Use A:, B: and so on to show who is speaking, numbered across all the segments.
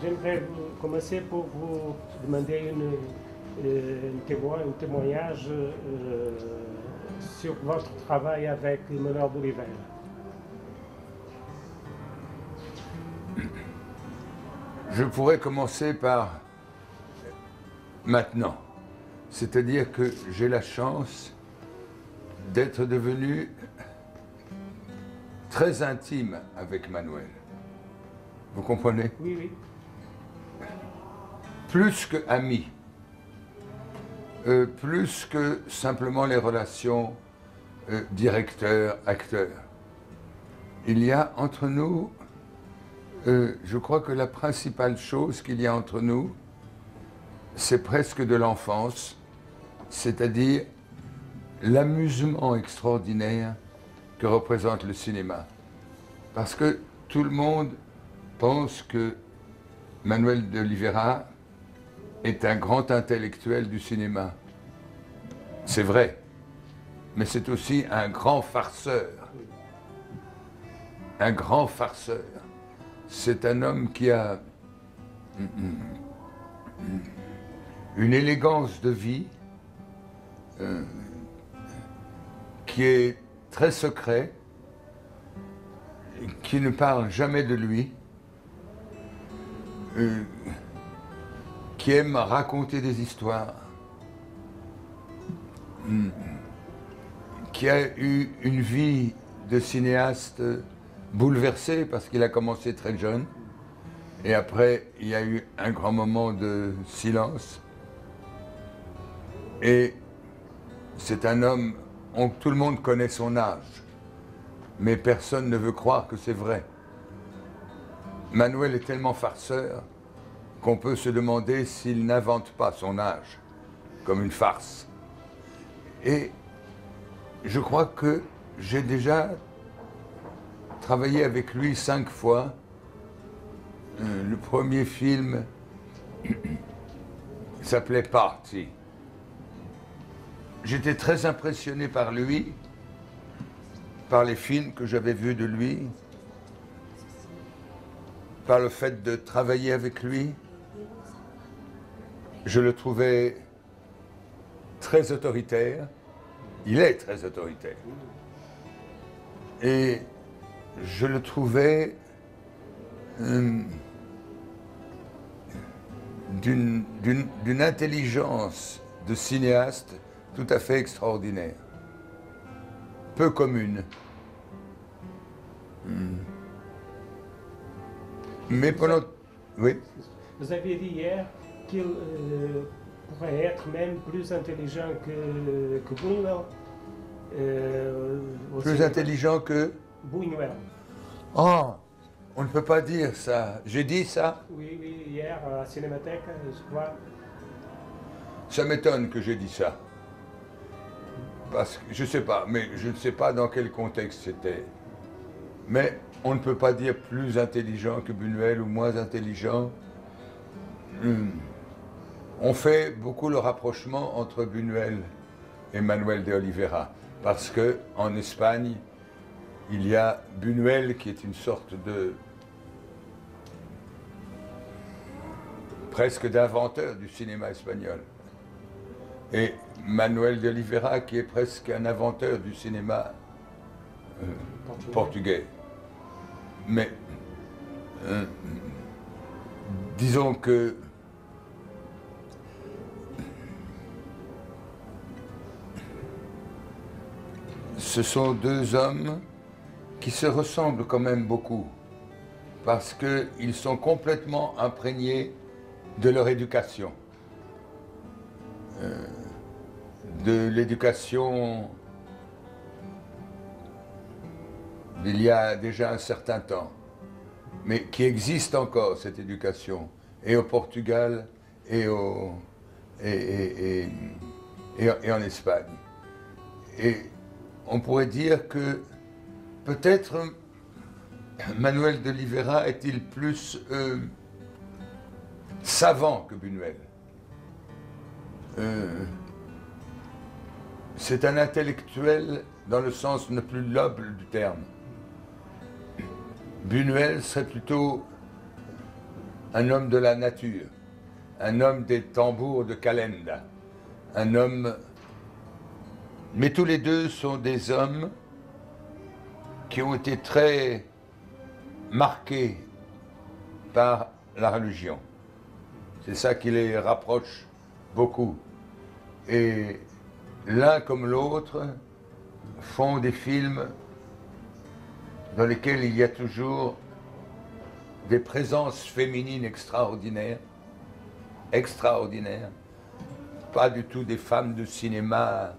A: J'aimerais commencer pour vous demander un témoignage sur votre travail avec Manuel d'Oliveira.
B: Je pourrais commencer par maintenant. C'est-à-dire que j'ai la chance d'être devenu très intime avec Manuel. Vous comprenez?
A: Oui, oui.
B: Plus que ami. Plus que simplement les relations directeur-acteur. Il y a entre nous, je crois que la principale chose qu'il y a entre nous, c'est presque de l'enfance, c'est-à-dire l'amusement extraordinaire que représente le cinéma. Parce que tout le monde pense que Manuel d'Oliveira est un grand intellectuel du cinéma. C'est vrai, mais c'est aussi un grand farceur. Un grand farceur. C'est un homme qui a une élégance de vie qui est très secret, qui ne parle jamais de lui, qui aime raconter des histoires, qui a eu une vie de cinéaste bouleversée parce qu'il a commencé très jeune et après il y a eu un grand moment de silence. Et c'est un homme, tout le monde connaît son âge, mais personne ne veut croire que c'est vrai. Manuel est tellement farceur qu'on peut se demander s'il n'invente pas son âge, comme une farce. Et je crois que j'ai déjà travaillé avec lui 5 fois. Le premier film s'appelait Party. J'étais très impressionné par lui, par les films que j'avais vus de lui, par le fait de travailler avec lui. Je le trouvais très autoritaire. Il est très autoritaire. Et je le trouvais d'une intelligence de cinéaste tout à fait extraordinaire. Peu commune. Mais pendant... Oui.
A: Vous avez dit hier qu'il pourrait être même plus intelligent que Buñuel.
B: Plus intelligent que
A: Buñuel.
B: Oh, on ne peut pas dire ça. J'ai dit ça?
A: Oui, oui, hier à la Cinémathèque, je crois.
B: Ça m'étonne que j'ai dit ça. Parce que je sais pas, mais je ne sais pas dans quel contexte c'était. Mais on ne peut pas dire plus intelligent que Buñuel ou moins intelligent. On fait beaucoup le rapprochement entre Buñuel et Manuel de Oliveira. Parce qu'en Espagne, il y a Buñuel qui est une sorte de... presque d'inventeur du cinéma espagnol. Et Manuel de Oliveira qui est presque un inventeur du cinéma portugais. Mais disons que ce sont deux hommes qui se ressemblent quand même beaucoup, parce qu'ils sont complètement imprégnés de leur éducation, de l'éducation d'il y a déjà un certain temps, mais qui existe encore, cette éducation, et au Portugal et en Espagne. Et on pourrait dire que peut-être Manuel de Oliveira est-il plus savant que Buñuel. C'est un intellectuel dans le sens le plus noble du terme. Buñuel serait plutôt un homme de la nature, un homme des tambours de Calenda, un homme... Mais tous les deux sont des hommes qui ont été très marqués par la religion. C'est ça qui les rapproche beaucoup. Et l'un comme l'autre font des films dans lesquels il y a toujours des présences féminines extraordinaires, extraordinaires. Pas du tout des femmes de cinéma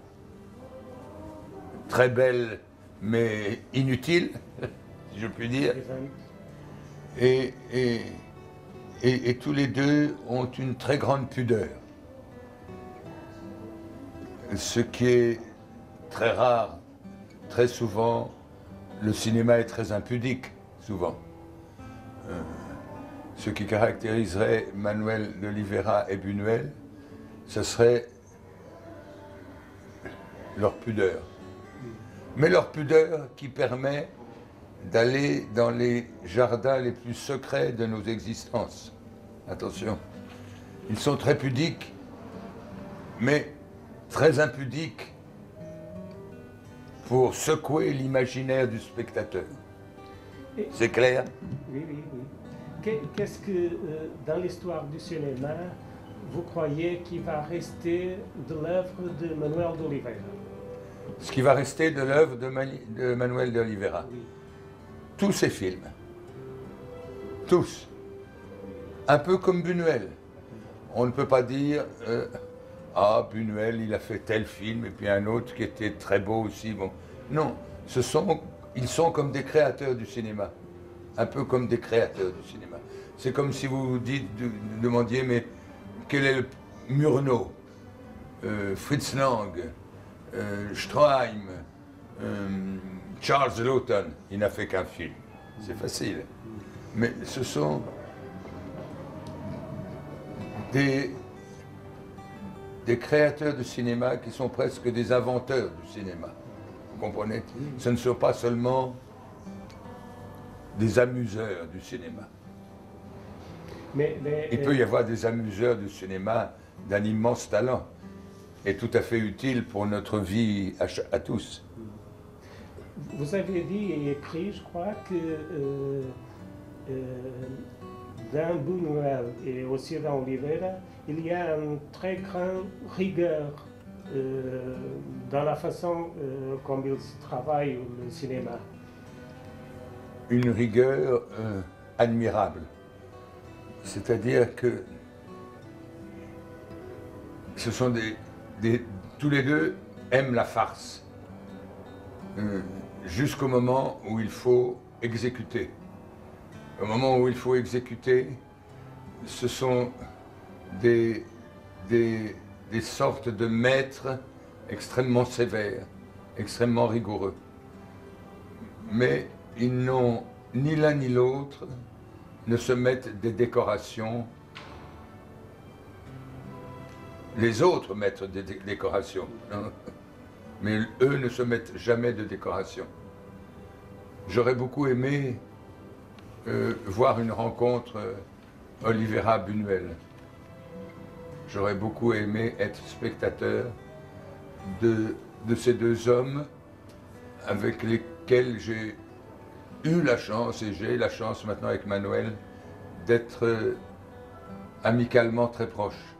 B: très belles, mais inutiles, si je puis dire. Et tous les deux ont une très grande pudeur. Ce qui est très rare. Très souvent, le cinéma est très impudique, souvent. Ce qui caractériserait Manuel de Oliveira et Buñuel, ce serait leur pudeur. Mais leur pudeur qui permet d'aller dans les jardins les plus secrets de nos existences. Attention, ils sont très pudiques, mais très impudiques pour secouer l'imaginaire du spectateur. C'est clair?
A: Oui, oui, oui. Qu'est-ce que, dans l'histoire du cinéma, vous croyez qui va rester de l'œuvre de Manuel de Oliveira?
B: Ce qui va rester de l'œuvre de Manuel de Oliveira.
A: Oui.
B: Tous ses films. Tous. Un peu comme Buñuel. On ne peut pas dire ah, Buñuel, il a fait tel film, et puis un autre qui était très beau aussi. Bon. Non, ils sont comme des créateurs du cinéma. Un peu comme des créateurs du cinéma. C'est comme si vous demandiez, mais quel est le Murnau, Fritz Lang, Stroheim, Charles Laughton, il n'a fait qu'un film. C'est facile. Mais ce sont des créateurs de cinéma qui sont presque des inventeurs du cinéma. Vous comprenez? Ce ne sont pas seulement des amuseurs du cinéma. Il peut y avoir des amuseurs du cinéma d'un immense talent et tout à fait utile pour notre vie à tous.
A: Vous avez dit et écrit, je crois, que dans Buñuel et aussi dans Oliveira, il y a une très grande rigueur dans la façon comme ils travaillent le cinéma.
B: Une rigueur admirable. C'est-à-dire que ce sont tous les deux aiment la farce. Jusqu'au moment où il faut exécuter. Au moment où il faut exécuter, ce sont des sortes de maîtres extrêmement sévères, extrêmement rigoureux. Mais ils n'ont, ni l'un ni l'autre, ne se mettent des décorations. Les autres mettent des décorations, hein, mais eux ne se mettent jamais de décorations. J'aurais beaucoup aimé voir une rencontre Oliveira-Buñuel. J'aurais beaucoup aimé être spectateur de ces deux hommes avec lesquels j'ai eu la chance, et j'ai la chance maintenant avec Manuel, d'être amicalement très proche.